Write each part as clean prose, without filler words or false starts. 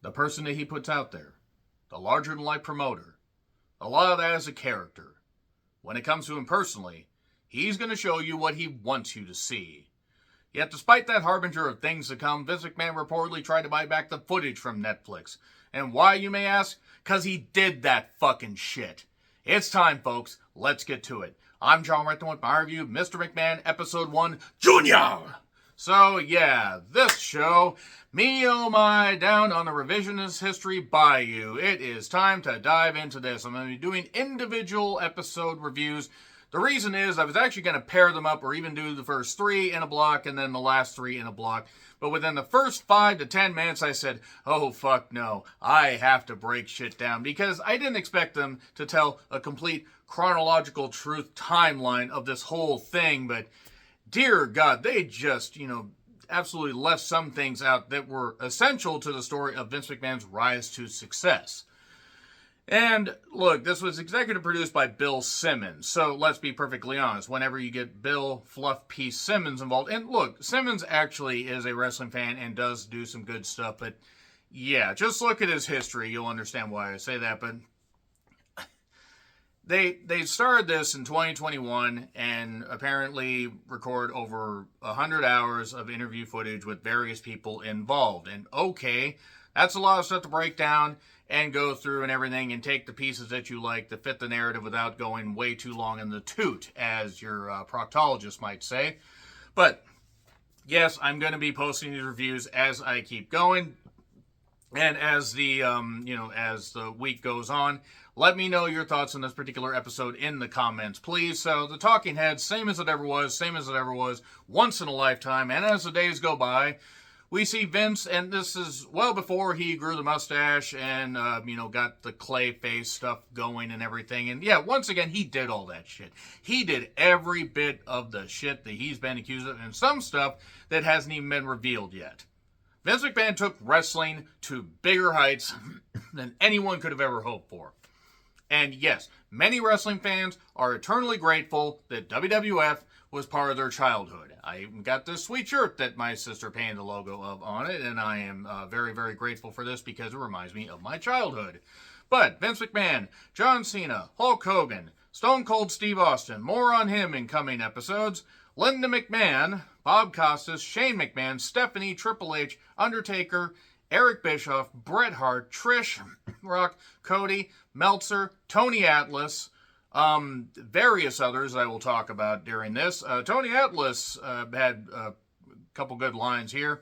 the person that he puts out there, the larger-than-life promoter, a lot of that is a character. When it comes to him personally, he's going to show you what he wants you to see. Yet despite that harbinger of things to come, Vince McMahon reportedly tried to buy back the footage from Netflix. And why, you may ask? Because he did that fucking shit. It's time, folks. Let's get to it. I'm John Renton with my review of Mr. McMahon Episode 1, Junior! So, yeah, this show, me oh my, down on the revisionist history bayou. It is time to dive into this. I'm going to be doing individual episode reviews. The reason is I was actually going to pair them up or even do the first 3 in a block and then the last 3 in a block. But within the first 5 to 10 minutes, I said, oh, fuck no. I have to break shit down because I didn't expect them to tell a complete chronological truth timeline of this whole thing. But dear God, they just, absolutely left some things out that were essential to the story of Vince McMahon's rise to success. And look, this was executive produced by Bill Simmons. So let's be perfectly honest. Whenever you get Bill Fluff Piece Simmons involved, and look, Simmons actually is a wrestling fan and does do some good stuff. But yeah, just look at his history. You'll understand why I say that. But they started this in 2021 and apparently record over 100 hours of interview footage with various people involved. And okay, that's a lot of stuff to break down and go through and everything and take the pieces that you like to fit the narrative without going way too long in the tooth, as your proctologist might say. But yes, I'm going to be posting these reviews as I keep going. And as the, as the week goes on, let me know your thoughts on this particular episode in the comments, please. So the talking heads, same as it ever was, once in a lifetime. And as the days go by, we see Vince, and this is well before he grew the mustache and, got the clay face stuff going and everything. And yeah, once again, he did all that shit. He did every bit of the shit that he's been accused of, and some stuff that hasn't even been revealed yet. Vince McMahon took wrestling to bigger heights than anyone could have ever hoped for. And yes, many wrestling fans are eternally grateful that WWF was part of their childhood. I even got this sweet shirt that my sister painted the logo of on it, and I am very, very grateful for this because it reminds me of my childhood. But Vince McMahon, John Cena, Hulk Hogan, Stone Cold Steve Austin, more on him in coming episodes, Linda McMahon, Bob Costas, Shane McMahon, Stephanie, Triple H, Undertaker, Eric Bischoff, Bret Hart, Trish, Rock, Cody, Meltzer, Tony Atlas, various others I will talk about during this. Tony Atlas had a couple good lines here.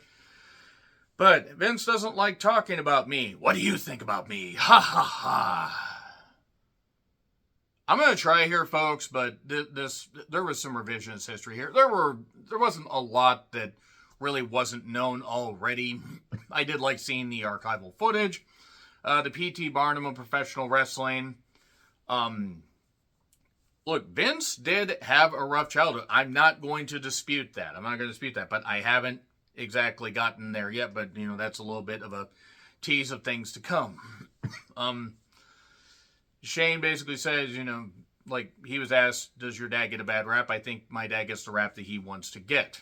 But Vince doesn't like talking about me. What do you think about me? Ha ha ha. I'm going to try here, folks, but there was some revisionist history here. There wasn't a lot that really wasn't known already. I did like seeing the archival footage. The P.T. Barnum of professional wrestling. Look, Vince did have a rough childhood. I'm not going to dispute that. But I haven't exactly gotten there yet. But, that's a little bit of a tease of things to come. Shane basically says, he was asked, does your dad get a bad rap? I think my dad gets the rap that he wants to get.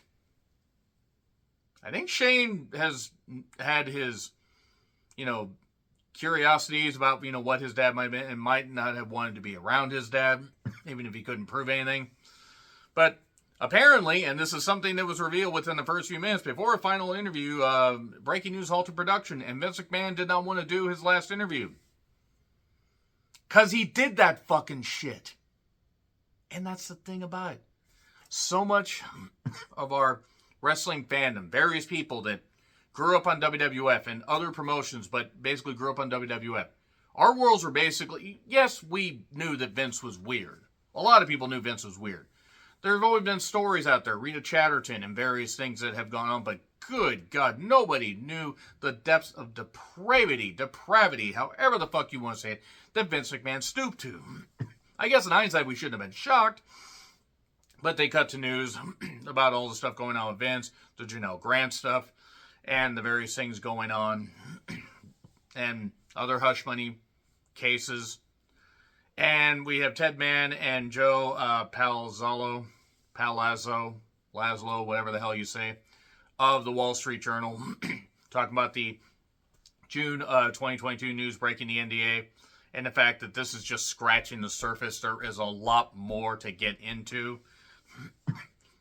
I think Shane has had his, curiosities about, what his dad might have been and might not have wanted to be around his dad, even if he couldn't prove anything. But apparently, and this is something that was revealed within the first few minutes before a final interview, breaking news halted production, and Vince McMahon did not want to do his last interview. Because he did that fucking shit. And that's the thing about it. So much of our wrestling fandom, various people that grew up on WWF and other promotions, but basically grew up on WWF. Our worlds were basically, yes, we knew that Vince was weird. A lot of people knew Vince was weird. There have always been stories out there, Rita Chatterton and various things that have gone on, but good God, nobody knew the depths of depravity, however the fuck you want to say it, that Vince McMahon stooped to. I guess in hindsight we shouldn't have been shocked, but they cut to news about all the stuff going on with Vince, the Janelle Grant stuff, and the various things going on, and other hush money cases. And we have Ted Mann and Joe Palazzo, whatever the hell you say, of the Wall Street Journal, talking about the June 2022 news breaking the NDA, and the fact that this is just scratching the surface. There is a lot more to get into.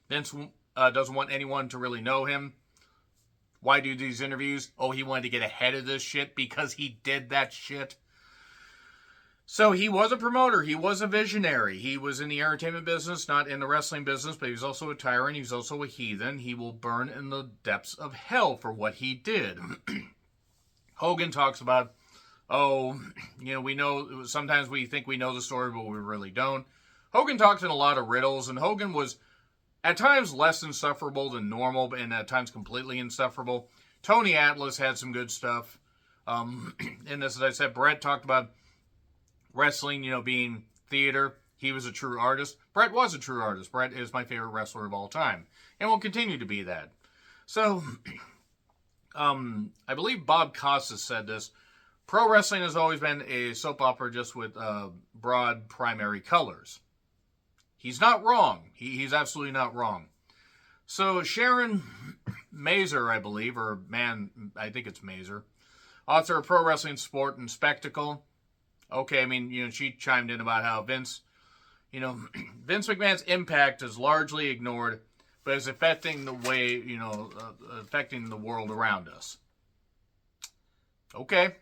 Vince doesn't want anyone to really know him. Why do these interviews? Oh, he wanted to get ahead of this shit because he did that shit. So he was a promoter. He was a visionary. He was in the entertainment business, not in the wrestling business, but he was also a tyrant. He was also a heathen. He will burn in the depths of hell for what he did. Hogan talks about, we know, sometimes we think we know the story, but we really don't. Hogan talks in a lot of riddles, and Hogan was at times less insufferable than normal, and at times completely insufferable. Tony Atlas had some good stuff. In this, as I said, Brett talked about wrestling, being theater. He was a true artist. Brett was a true artist. Brett is my favorite wrestler of all time, and will continue to be that. So, I believe Bob Costas said this. Pro wrestling has always been a soap opera just with broad primary colors. He's not wrong. He's absolutely not wrong. So Sharon Mazer, I believe, I think it's Mazer, author of Pro Wrestling Sport and Spectacle. Okay, she chimed in about how Vince McMahon's impact is largely ignored, but is affecting the way, affecting the world around us. Okay.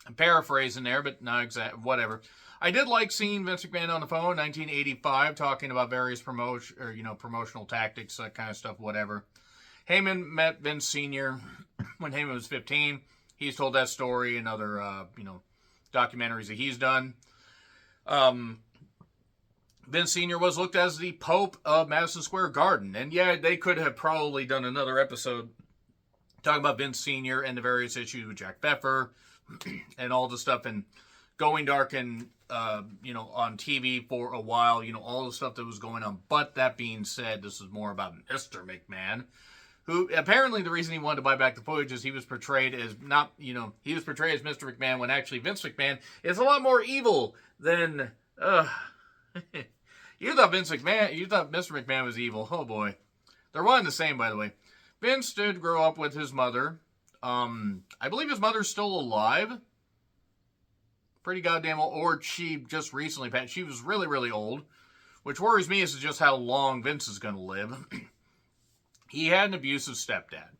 I'm paraphrasing there, but not exact, whatever. I did like seeing Vince McMahon on the phone in 1985 talking about various promotional tactics, that kind of stuff, whatever. Heyman met Vince Sr. when Heyman was 15. He's told that story in other, documentaries that he's done. Vince Sr. was looked as the Pope of Madison Square Garden. And yeah, they could have probably done another episode talking about Vince Sr. and the various issues with Jack Pfeffer and all the stuff and going dark and, on TV for a while, all the stuff that was going on. But that being said, this is more about Mr. McMahon, who apparently the reason he wanted to buy back the footage is he was portrayed as he was portrayed as Mr. McMahon when actually Vince McMahon is a lot more evil than, you thought Mr. McMahon was evil. Oh boy. They're one and the same, by the way. Vince did grow up with his mother. I believe his mother's still alive. Pretty goddamn old. Or she just recently passed. She was really, really old. Which worries me is just how long Vince is going to live. He had an abusive stepdad.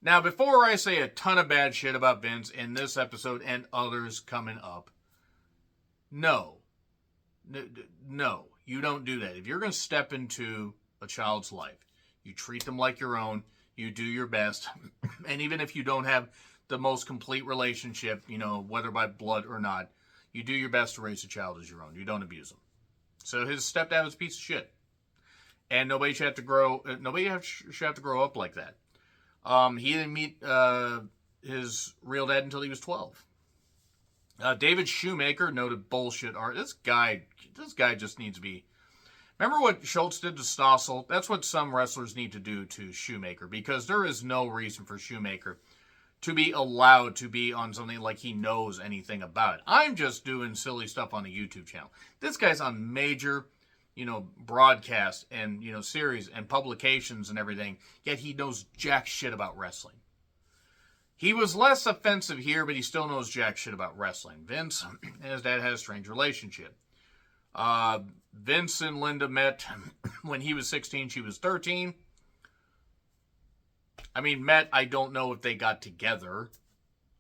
Now, before I say a ton of bad shit about Vince in this episode and others coming up, no, you don't do that. If you're going to step into a child's life, you treat them like your own, you do your best, and even if you don't have the most complete relationship, whether by blood or not, you do your best to raise a child as your own. You don't abuse them. So his stepdad was a piece of shit. And nobody should have to grow up like that. He didn't meet his real dad until he was 12. David Shoemaker, noted bullshit art. This guy just needs to be. Remember what Schultz did to Stossel? That's what some wrestlers need to do to Shoemaker, because there is no reason for Shoemaker to be allowed to be on something like he knows anything about it. I'm just doing silly stuff on a YouTube channel. This guy's on major, broadcasts and, series and publications and everything, yet he knows jack shit about wrestling. He was less offensive here, but he still knows jack shit about wrestling. Vince and his dad had a strange relationship. Vince and Linda met when he was 16, she was 13. I don't know if they got together.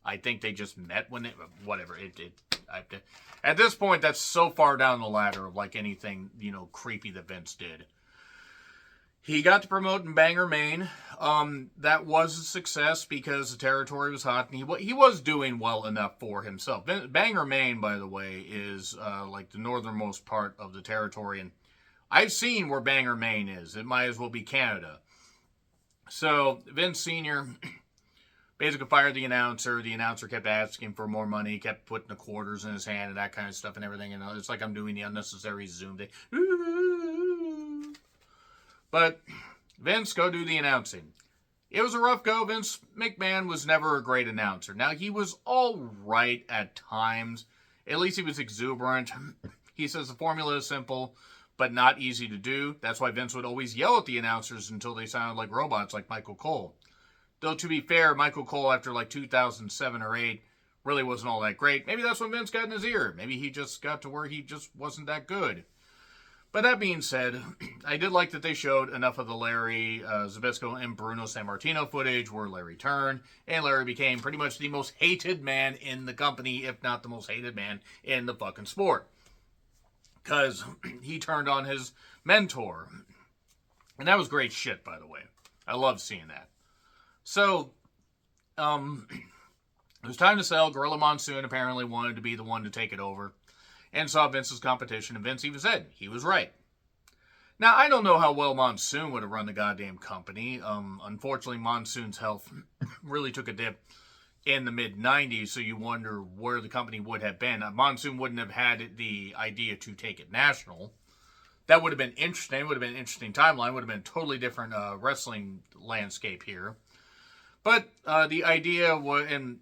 I think they just met when whatever. At this point, that's so far down the ladder of like anything, creepy that Vince did. He got to promote in Bangor, Maine. That was a success because the territory was hot, and he was doing well enough for himself. Bangor, Maine, by the way, is like the northernmost part of the territory, and I've seen where Bangor, Maine is. It might as well be Canada. So Vince Sr. basically fired the announcer. The announcer kept asking for more money, kept putting the quarters in his hand and that kind of stuff and everything. And it's like I'm doing the unnecessary Zoom thing. But Vince, go do the announcing. It was a rough go. Vince McMahon was never a great announcer. Now, he was all right at times. At least he was exuberant. He says the formula is simple, but not easy to do. That's why Vince would always yell at the announcers until they sounded like robots, like Michael Cole. Though, to be fair, Michael Cole, after like 2007 or 8, really wasn't all that great. Maybe that's when Vince got in his ear. Maybe he just got to where he just wasn't that good. But that being said, I did like that they showed enough of the Larry Zbyszko and Bruno Sammartino footage where Larry turned, and Larry became pretty much the most hated man in the company, if not the most hated man in the fucking sport. Because he turned on his mentor. And that was great shit, by the way. I love seeing that. So, it was time to sell. Gorilla Monsoon apparently wanted to be the one to take it over and saw Vince's competition, and Vince even said he was right. Now, I don't know how well Monsoon would have run the goddamn company. Unfortunately, Monsoon's health really took a dip in the mid-90s, so you wonder where the company would have been. Monsoon wouldn't have had the idea to take it national. That would have been interesting. It would have been an interesting timeline. Would have been a totally different wrestling landscape here. But the idea was, and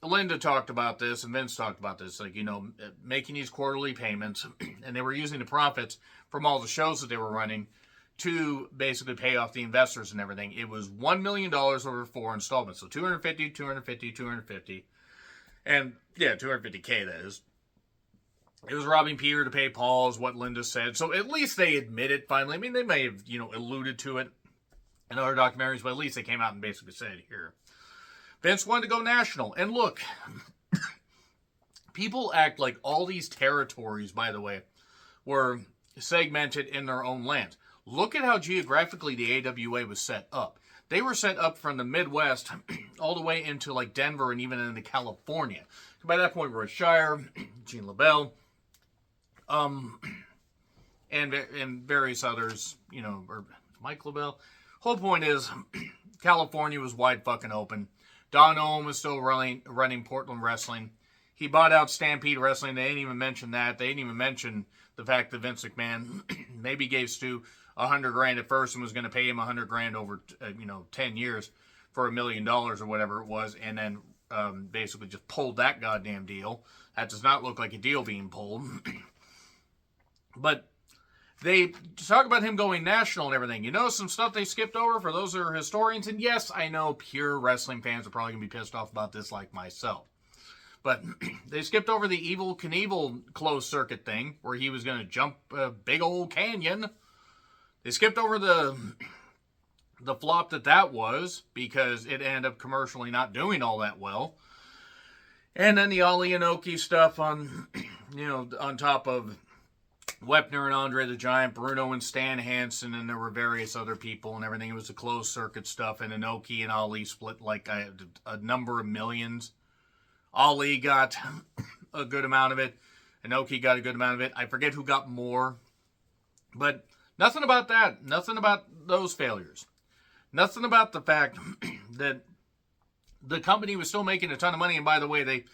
Linda talked about this, and Vince talked about this, like, making these quarterly payments, and they were using the profits from all the shows that they were running to basically pay off the investors and everything. It was $1 million over 4 installments, so 250, 250, 250, and yeah, 250K that is. It was robbing Peter to pay Paul, is what Linda said. So at least they admit it finally. I mean, they may have, alluded to it in other documentaries, but at least they came out and basically said it here. Vince wanted to go national. And look, people act like all these territories, by the way, were segmented in their own lands. Look at how geographically the AWA was set up. They were set up from the Midwest all the way into like Denver and even into California. By that point, we're at Shire, Gene LaBelle, and various others, or Mike LaBelle. Whole point is, California was wide fucking open. Don Ohm was still running Portland Wrestling. He bought out Stampede Wrestling. They didn't even mention that. They didn't even mention the fact that Vince McMahon maybe gave Stu $100,000 at first and was going to pay him $100,000 over 10 years for $1 million or whatever it was, and then basically just pulled that goddamn deal. That does not look like a deal being pulled. But they talk about him going national and everything. Some stuff they skipped over for those who are historians. And yes, I know pure wrestling fans are probably going to be pissed off about this like myself. But they skipped over the Evel Knievel closed circuit thing where he was going to jump a big old canyon. They skipped over the flop that was because it ended up commercially not doing all that well. And then the Ali Inoki stuff on top of Wepner and Andre the Giant, Bruno and Stan Hansen, and there were various other people and everything. It was the closed circuit stuff, and Inoki and Ali split like a number of millions. Ali got a good amount of it. Inoki got a good amount of it. I forget who got more. But nothing about that. Nothing about those failures. Nothing about the fact that the company was still making a ton of money. And by the way, they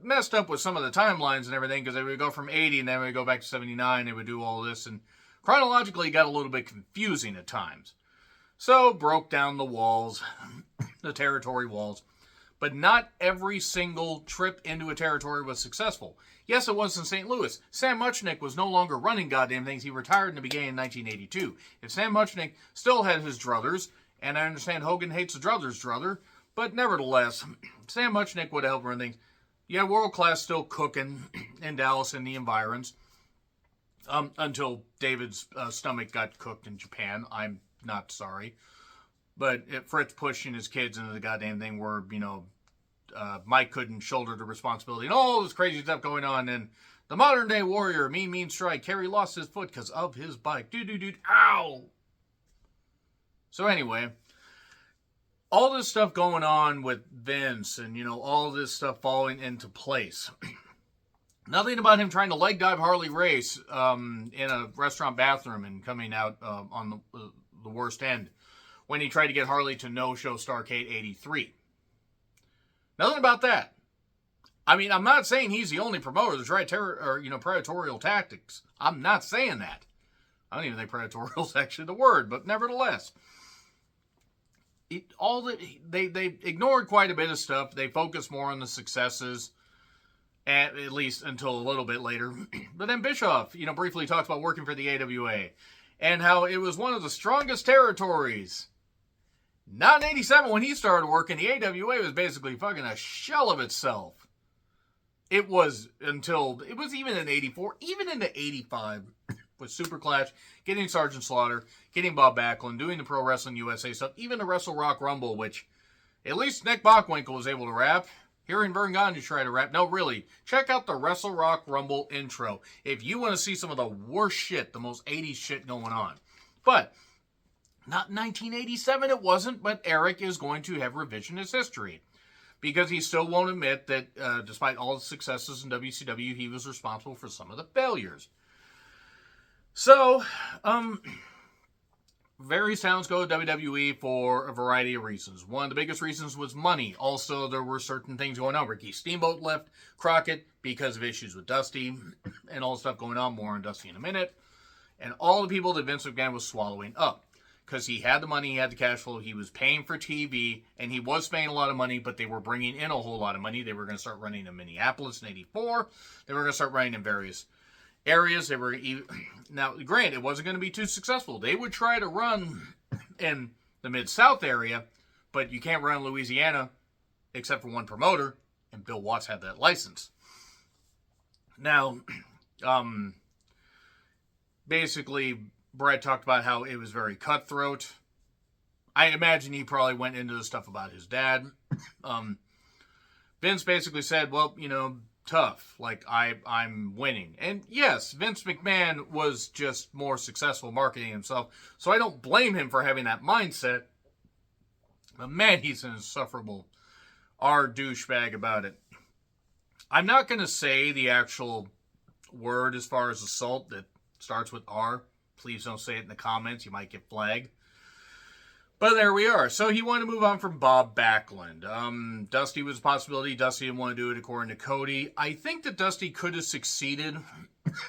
messed up with some of the timelines and everything, because they would go from 80 and then we would go back to 79. They would do all this, and chronologically it got a little bit confusing at times. So broke down the walls, the territory walls. But not every single trip into a territory was successful. Yes, it was in St. Louis. Sam Muchnick was no longer running goddamn things. He retired in the beginning in 1982. If Sam Muchnick still had his druthers, and I understand Hogan hates the druthers druther, but nevertheless, Sam Muchnick would have helped run things. Yeah, world class still cooking in Dallas and the environs. Until David's stomach got cooked in Japan. I'm not sorry. But Fritz pushing his kids into the goddamn thing where, Mike couldn't shoulder the responsibility and all this crazy stuff going on. And the modern day warrior, Mean Strike, Kerry lost his foot because of his bike. Dude, ow! So anyway, all this stuff going on with Vince and, all this stuff falling into place. Nothing about him trying to leg dive Harley Race in a restaurant bathroom and coming out on the worst end when he tried to get Harley to no-show Starrcade 83. Nothing about that. I mean, I'm not saying he's the only promoter that's right predatorial tactics. I'm not saying that. I don't even think predatorial is actually the word, but nevertheless, they ignored quite a bit of stuff. They focused more on the successes, at least until a little bit later. But then Bischoff, briefly talks about working for the AWA and how it was one of the strongest territories. Not in 87 when he started working. The AWA was basically fucking a shell of itself. It was even in 84, even into 85 with Super Clash, getting Sergeant Slaughter, getting Bob Backlund, doing the Pro Wrestling USA stuff, even the Wrestle Rock Rumble, which at least Nick Bockwinkel was able to rap. Hearing Vern Gandhi try to rap. No, really. Check out the Wrestle Rock Rumble intro if you want to see some of the worst shit, the most 80s shit going on. But not in 1987, it wasn't, but Eric is going to have revisionist history. Because he still won't admit that despite all the successes in WCW, he was responsible for some of the failures. So, various towns go to WWE for a variety of reasons. One of the biggest reasons was money. Also, there were certain things going on. Ricky Steamboat left Crockett because of issues with Dusty and all the stuff going on. More on Dusty in a minute. And all the people that Vince McMahon was swallowing up. Because he had the money, he had the cash flow, he was paying for TV, and he was paying a lot of money, but they were bringing in a whole lot of money. They were going to start running in Minneapolis in 84. They were going to start running in various areas. Now, granted, it wasn't going to be too successful. They would try to run in the Mid-South area, but you can't run in Louisiana except for one promoter, and Bill Watts had that license. Now, basically, Brett talked about how it was very cutthroat. I imagine he probably went into the stuff about his dad. Vince basically said, well, tough. Like, I'm winning. And yes, Vince McMahon was just more successful marketing himself. So I don't blame him for having that mindset. But man, he's an insufferable douchebag about it. I'm not going to say the actual word as far as assault that starts with R. Please don't say it in the comments. You might get flagged. But there we are. So he wanted to move on from Bob Backlund. Dusty was a possibility. Dusty didn't want to do it according to Cody. I think that Dusty could have succeeded.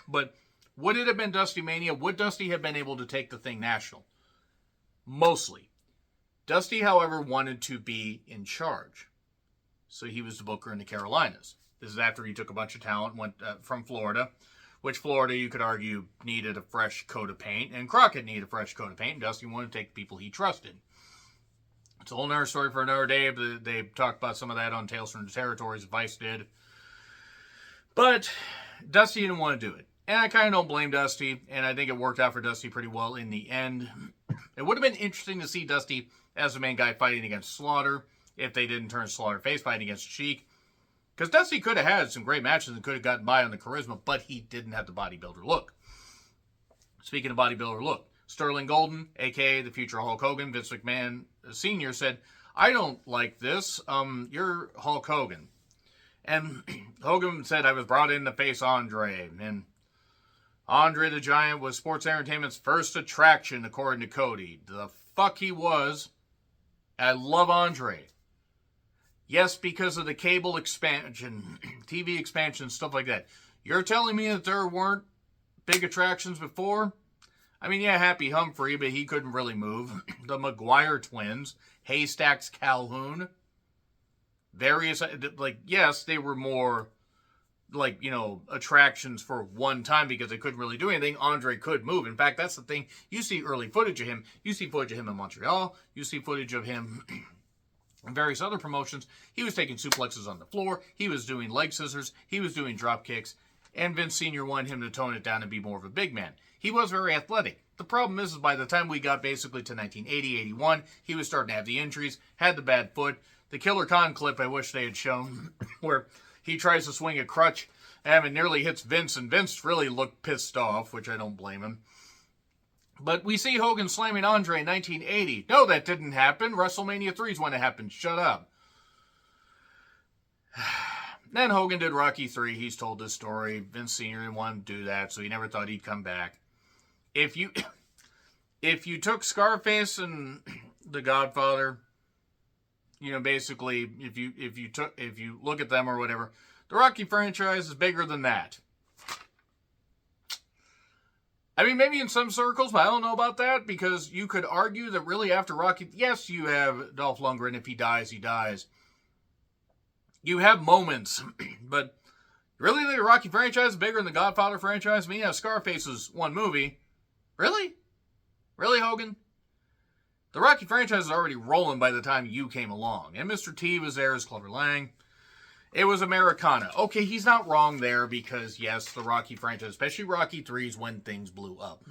But would it have been Dusty Mania? Would Dusty have been able to take the thing national? Mostly. Dusty, however, wanted to be in charge. So he was the booker in the Carolinas. This is after he took a bunch of talent, went from Florida. Which Florida, you could argue, needed a fresh coat of paint. And Crockett needed a fresh coat of paint. And Dusty wanted to take the people he trusted. It's a whole nother story for another day. But they talked about some of that on Tales from the Territories. Vice did. But Dusty didn't want to do it. And I kind of don't blame Dusty. And I think it worked out for Dusty pretty well in the end. It would have been interesting to see Dusty as the main guy fighting against Slaughter. If they didn't turn Slaughter face, fighting against Sheik. Because Dusty could have had some great matches and could have gotten by on the charisma, but he didn't have the bodybuilder look. Speaking of bodybuilder look, Sterling Golden, a.k.a. the future Hulk Hogan, Vince McMahon Sr. said, I don't like this. You're Hulk Hogan. And Hogan said, I was brought in to face Andre. And Andre the Giant was sports entertainment's first attraction, according to Cody. The fuck he was. I love Andre. Yes, because of the cable expansion, TV expansion, stuff like that. You're telling me that there weren't big attractions before? I mean, yeah, Happy Humphrey, but he couldn't really move. The McGuire twins, Haystacks Calhoun, various, yes, they were more, attractions for one time because they couldn't really do anything. Andre could move. In fact, that's the thing. You see early footage of him. You see footage of him in Montreal. You see footage of him and various other promotions. He was taking suplexes on the floor. He was doing leg scissors. He was doing drop kicks. And Vince Sr. wanted him to tone it down and be more of a big man. He was very athletic. The problem is by the time we got basically to 1980, 81, he was starting to have the injuries, had the bad foot. The Killer Khan clip I wish they had shown, where he tries to swing a crutch and it nearly hits Vince, and Vince really looked pissed off, which I don't blame him. But we see Hogan slamming Andre in 1980. No, that didn't happen. WrestleMania 3 is when it happened. Shut up. Then Hogan did Rocky 3. He's told this story. Vince Sr. didn't want to do that, so he never thought he'd come back. If you took Scarface and The Godfather, basically, if you look at them or whatever, the Rocky franchise is bigger than that. I mean, maybe in some circles, but I don't know about that, because you could argue that really after Rocky, yes, you have Dolph Lundgren. If he dies, he dies. You have moments, but really the Rocky franchise is bigger than the Godfather franchise? I mean, yeah, Scarface is one movie. Really? Really, Hogan? The Rocky franchise was already rolling by the time you came along. And Mr. T was there as Clubber Lang. It was Americana. Okay, he's not wrong there because, yes, the Rocky franchise, especially Rocky 3, is when things blew up.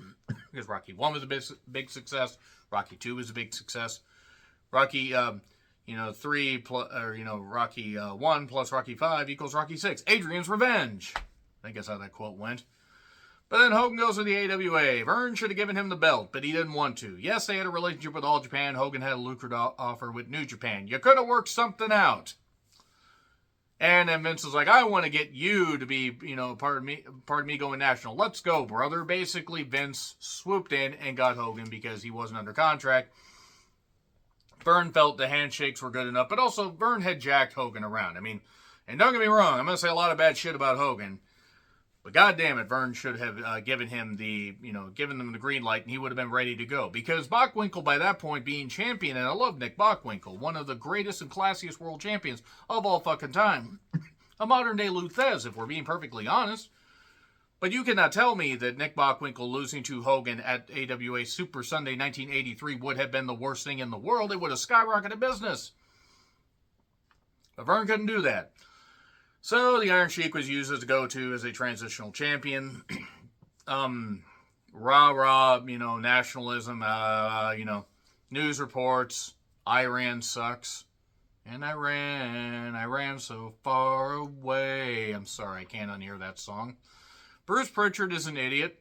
Because Rocky 1 was a big success. Rocky 2 was a big success. Rocky, 3 plus, Rocky 1 plus Rocky 5 equals Rocky 6. Adrian's Revenge. I think that's how that quote went. But then Hogan goes to the AWA. Verne should have given him the belt, but he didn't want to. Yes, they had a relationship with All Japan. Hogan had a lucrative offer with New Japan. You could have worked something out. And then Vince was like, I want to get you to be, part of me going national. Let's go, brother. Basically, Vince swooped in and got Hogan because he wasn't under contract. Verne felt the handshakes were good enough, but also Verne had jacked Hogan around. I mean, and don't get me wrong, I'm going to say a lot of bad shit about Hogan. But goddamn it, Verne should have given him given them the green light, and he would have been ready to go. Because Bockwinkel, by that point, being champion, and I love Nick Bockwinkel, one of the greatest and classiest world champions of all fucking time. A modern-day Lou Thesz, if we're being perfectly honest. But you cannot tell me that Nick Bockwinkel losing to Hogan at AWA Super Sunday 1983 would have been the worst thing in the world. It would have skyrocketed business. But Verne couldn't do that. So the Iron Sheik was used as a go-to as a transitional champion. Nationalism, news reports. Iran sucks. And I ran so far away. I'm sorry, I can't unhear that song. Bruce Pritchard is an idiot.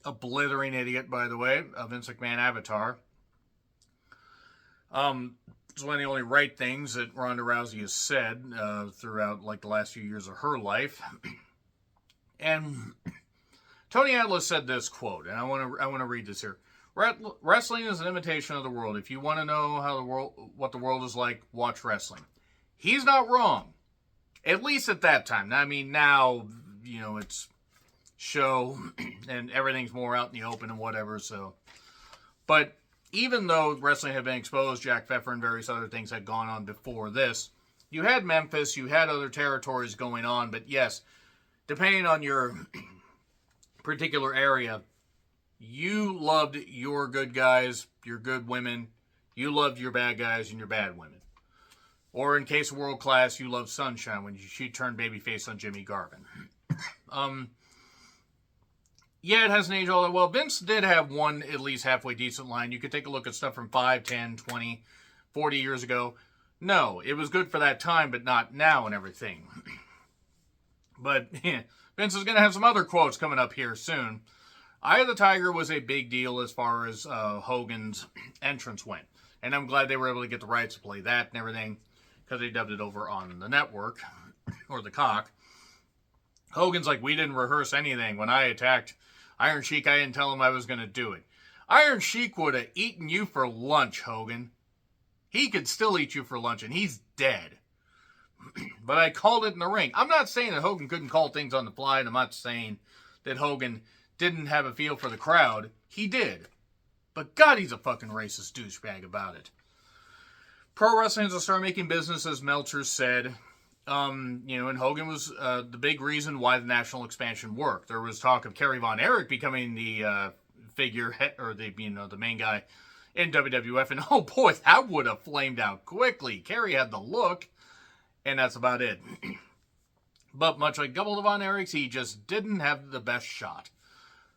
A blithering idiot, by the way. A Vince McMahon avatar. It's one of the only right things that Ronda Rousey has said throughout the last few years of her life. And Tony Atlas said this quote, and I want to read this here. Wrestling is an imitation of the world. If you want to know what the world is like, watch wrestling. He's not wrong. At least at that time. I mean, now, it's show and everything's more out in the open and whatever, so. But even though wrestling had been exposed, Jack Pfeffer and various other things had gone on before this, you had Memphis, you had other territories going on, but yes, depending on your particular area, you loved your good guys, your good women, you loved your bad guys and your bad women. Or in case of World Class, you loved Sunshine when she turned babyface on Jimmy Garvin. Yeah, it hasn't aged all that well. Vince did have one at least halfway decent line. You could take a look at stuff from 5, 10, 20, 40 years ago. No, it was good for that time, but not now and everything. But Vince is going to have some other quotes coming up here soon. Eye of the Tiger was a big deal as far as Hogan's entrance went. And I'm glad they were able to get the rights to play that and everything because they dubbed it over on the network or the cock. Hogan's like, we didn't rehearse anything. When I attacked Iron Sheik, I didn't tell him I was going to do it. Iron Sheik would have eaten you for lunch, Hogan. He could still eat you for lunch, and he's dead. But I called it in the ring. I'm not saying that Hogan couldn't call things on the fly, and I'm not saying that Hogan didn't have a feel for the crowd. He did. But God, he's a fucking racist douchebag about it. Pro wrestling is a star-making business, as Meltzer said. And Hogan was the big reason why the national expansion worked. There was talk of Kerry Von Erich becoming the figurehead or the main guy in WWF, and oh boy, that would have flamed out quickly. Kerry had the look, and that's about it. But much like double the Von Erichs, he just didn't have the best shot.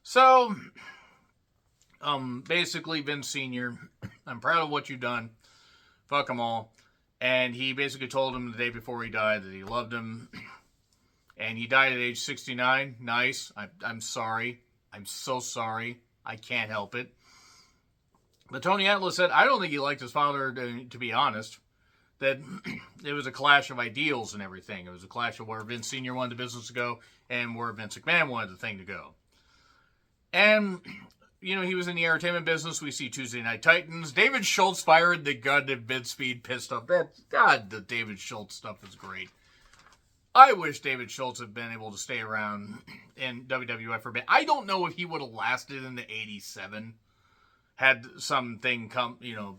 So, basically, Vince Sr., I'm proud of what you've done. Fuck them all. And he basically told him the day before he died that he loved him. And he died at age 69. Nice. I'm sorry. I'm so sorry. I can't help it. But Tony Atlas said, I don't think he liked his father, to be honest. That it was a clash of ideals and everything. It was a clash of where Vince Sr. wanted the business to go and where Vince McMahon wanted the thing to go. And he was in the entertainment business. We see Tuesday Night Titans. David Schultz fired the gun to mid-speed, pissed off. The David Schultz stuff is great. I wish David Schultz had been able to stay around in WWF for a bit. I don't know if he would have lasted into 87 had something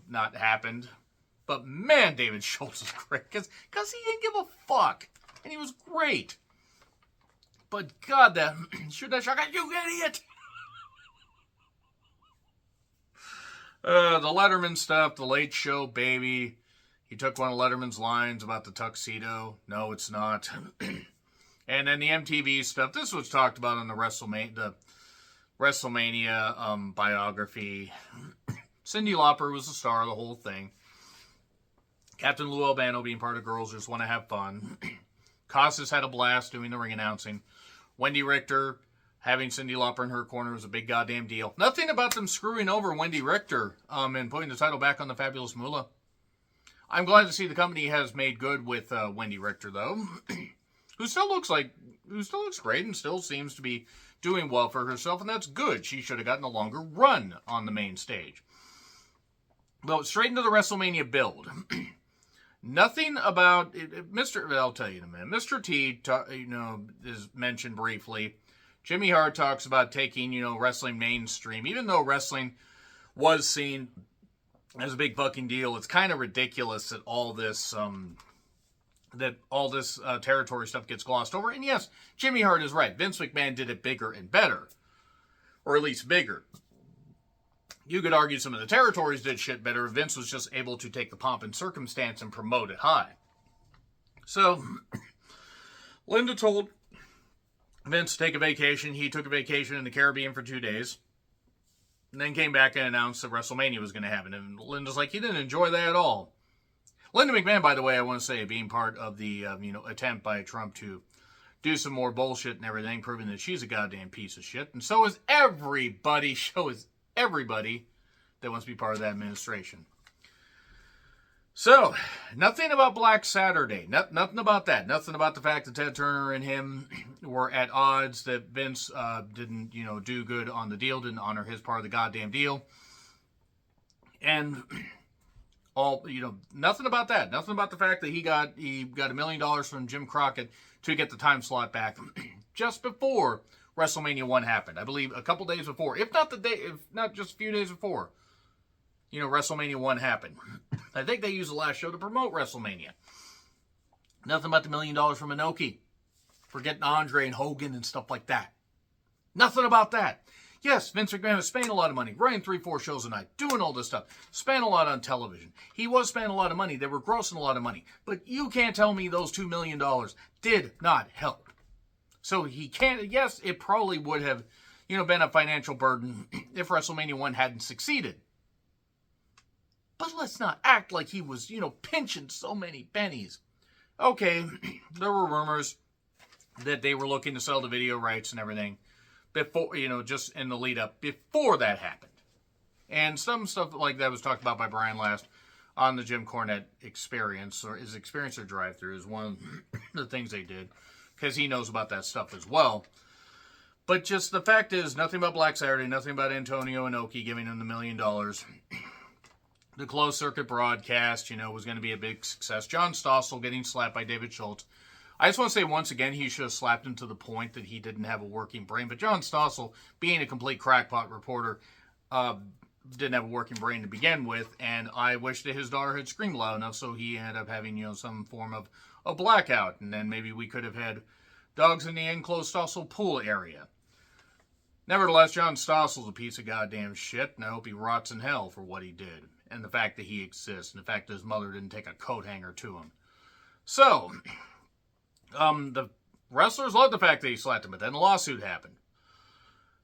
not happened. But man, David Schultz is great because he didn't give a fuck. And he was great. But God, shoot that shotgun, you idiot! The Letterman stuff, the Late Show, baby. He took one of Letterman's lines about the tuxedo. No, it's not. And then the MTV stuff. This was talked about in the WrestleMania biography. Cyndi Lauper was the star of the whole thing. Captain Lou Albano being part of Girls Just Want to Have Fun. Costas had a blast doing the ring announcing. Wendy Richter having Cyndi Lauper in her corner was a big goddamn deal. Nothing about them screwing over Wendy Richter and putting the title back on the Fabulous Moolah. I'm glad to see the company has made good with Wendy Richter, though, who still looks great and still seems to be doing well for herself, and that's good. She should have gotten a longer run on the main stage. But straight into the WrestleMania build. Nothing about I'll tell you in a minute. Mr. T, is mentioned briefly. Jimmy Hart talks about taking, wrestling mainstream. Even though wrestling was seen as a big fucking deal, it's kind of ridiculous that all this territory stuff gets glossed over. And yes, Jimmy Hart is right. Vince McMahon did it bigger and better. Or at least bigger. You could argue some of the territories did shit better. Vince was just able to take the pomp and circumstance and promote it high. So, Linda told Vince to take a vacation. He took a vacation in the Caribbean for 2 days. And then came back and announced that WrestleMania was going to happen. And Linda's like, he didn't enjoy that at all. Linda McMahon, by the way, I want to say, being part of the attempt by Trump to do some more bullshit and everything, proving that she's a goddamn piece of shit. And so is everybody. So is everybody that wants to be part of that administration. So, nothing about Black Saturday. Nothing about that. Nothing about the fact that Ted Turner and him were at odds, that Vince didn't, do good on the deal, didn't honor his part of the goddamn deal. And nothing about that. Nothing about the fact that he got $1 million from Jim Crockett to get the time slot back just before WrestleMania 1 happened. I believe a couple days before, if not just a few days before, WrestleMania 1 happened. I think they used the last show to promote WrestleMania. Nothing about the $1 million from Inoki for getting Andre and Hogan and stuff like that. Nothing about that. Yes, Vince McMahon was spending a lot of money, running 3-4 shows a night, doing all this stuff, spending a lot on television. He was spending a lot of money. They were grossing a lot of money. But you can't tell me those $2 million did not help. So he can't, yes, it probably would have, been a financial burden if WrestleMania 1 hadn't succeeded. But let's not act like he was, pinching so many pennies. Okay, there were rumors that they were looking to sell the video rights and everything before, just in the lead up before that happened. And some stuff like that was talked about by Brian last on the Jim Cornette Experience, or his Experience or Drive-Thru is one of the things they did, because he knows about that stuff as well. But just the fact is, nothing about Black Saturday, nothing about Antonio Inoki giving him the $1 million. The closed circuit broadcast, was going to be a big success. John Stossel getting slapped by David Schultz. I just want to say once again, he should have slapped him to the point that he didn't have a working brain. But John Stossel, being a complete crackpot reporter, didn't have a working brain to begin with. And I wish that his daughter had screamed loud enough so he ended up having, some form of a blackout. And then maybe we could have had dogs in the enclosed Stossel pool area. Nevertheless, John Stossel's a piece of goddamn shit, and I hope he rots in hell for what he did. And the fact that he exists, and the fact that his mother didn't take a coat hanger to him. So, the wrestlers loved the fact that he slapped him, but then the lawsuit happened.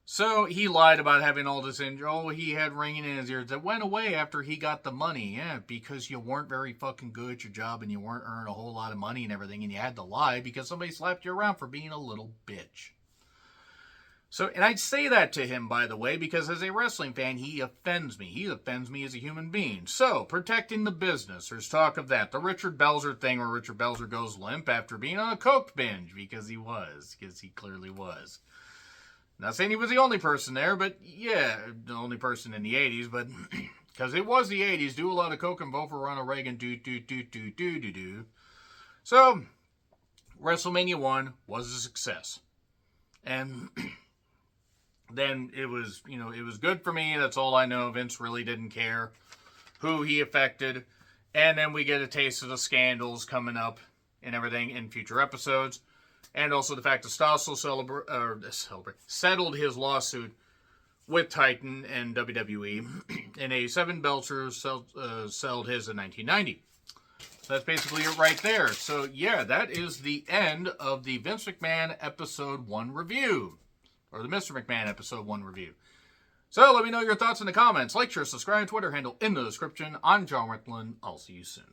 So, he lied about having all this injury. Oh, he had ringing in his ears. That went away after he got the money. Yeah, because you weren't very fucking good at your job, and you weren't earning a whole lot of money and everything, and you had to lie because somebody slapped you around for being a little bitch. So, and I'd say that to him, by the way, because as a wrestling fan, he offends me. He offends me as a human being. So, protecting the business. There's talk of that. The Richard Belzer thing where Richard Belzer goes limp after being on a coke binge. Because he clearly was. Not saying he was the only person there, but yeah, the only person in the 80s. But, because it was the 80s. Do a lot of coke and vote for Ronald Reagan. Do. So, WrestleMania 1 was a success. And then it was, it was good for me. That's all I know. Vince really didn't care who he affected. And then we get a taste of the scandals coming up and everything in future episodes. And also the fact that Stossel settled his lawsuit with Titan and WWE in a 7 belter sold his in 1990. So that's basically it right there. So yeah, that is the end of the Vince McMahon Episode 1 review. Or the Mr. McMahon Episode 1 review. So let me know your thoughts in the comments. Like, share, subscribe, Twitter handle in the description. I'm John Rickland. I'll see you soon.